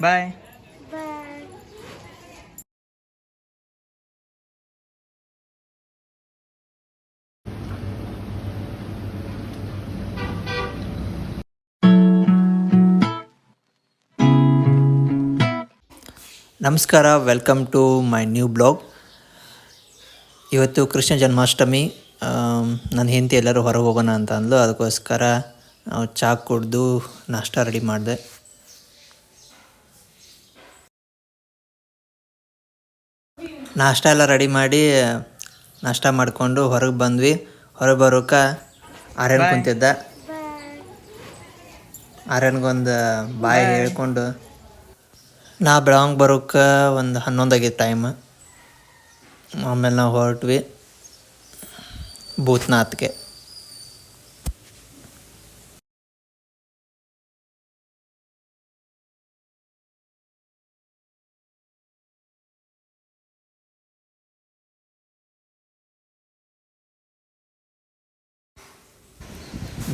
ಬಾಯ್. Bye. ನಮಸ್ಕಾರ, welcome to my new blog. ಇವತ್ತು ಕೃಷ್ಣ ಜನ್ಮಾಷ್ಟಮಿ. ನನ್ನ ಹೆಂಡತಿ ಎಲ್ಲರೂ ಹೊರಗೆ ಹೋಗೋಣ ಅಂತ ಅಂದ್ಲು. ಅದಕ್ಕೋಸ್ಕರ ನಾವು ಚಹಾ ಕುಡಿದು ನಾಷ್ಟ ರೆಡಿ ಮಾಡಿದೆ. ನಾಷ್ಟ ಎಲ್ಲ ರೆಡಿ ಮಾಡಿ ನಾಷ್ಟ ಮಾಡಿಕೊಂಡು ಹೊರಗೆ ಬಂದ್ವಿ. ಹೊರಗೆ ಬರೋಕೆ ಆರ್ಯನ್ ಕುಂತಿದ್ದ. ಆರ್ಯನ್ಗೊಂದು ಬಾಯ್ ಹೇಳ್ಕೊಂಡು ನಾ ಬೆಳಗ್ಗೆ ಬರೋಕೆ ಒಂದು 11 ಆಗಿತ್ತು ಟೈಮ್. ಆಮೇಲೆ ನಾವು ಹೊರಟ್ವಿ ಭೂತ್ನಾಥ್ಗೆ.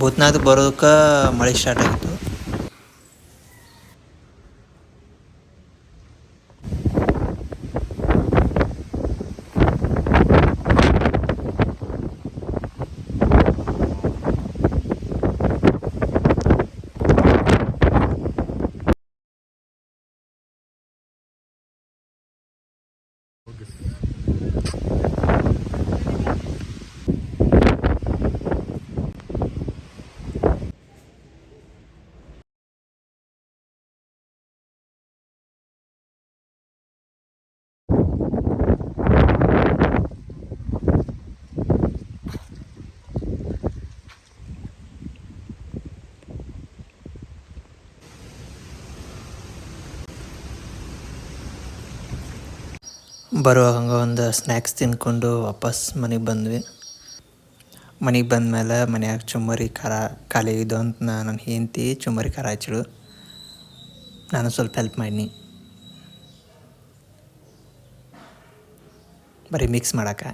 ಭೂತ್ನಾಥ್ಗೆ ಬರೋಕೆ ಮಳೆ ಸ್ಟಾರ್ಟ್ ಆಗಿತ್ತು. ಬರುವಾಗ ಹಂಗೆ ಒಂದು ಸ್ನ್ಯಾಕ್ಸ್ ತಿಂದ್ಕೊಂಡು ವಾಪಸ್ ಮನೆಗೆ ಬಂದ್ವಿ. ಮನೆಗೆ ಬಂದಮೇಲೆ ಮನ್ಯಾಗ ಚುಮ್ಮರಿ ಖಾರ ಖಾಲಿ ಆಗಿದ್ದು ಅಂತ ನನ್ನ ಹೆಂಡತಿ ಚುಮ್ಮರಿ ಖಾರ ಹಚ್ಚಿಳು. ನಾನು ಸ್ವಲ್ಪ ಹೆಲ್ಪ್ ಮಾಡೀನಿ ಬರೀ ಮಿಕ್ಸ್ ಮಾಡೋಕೆ.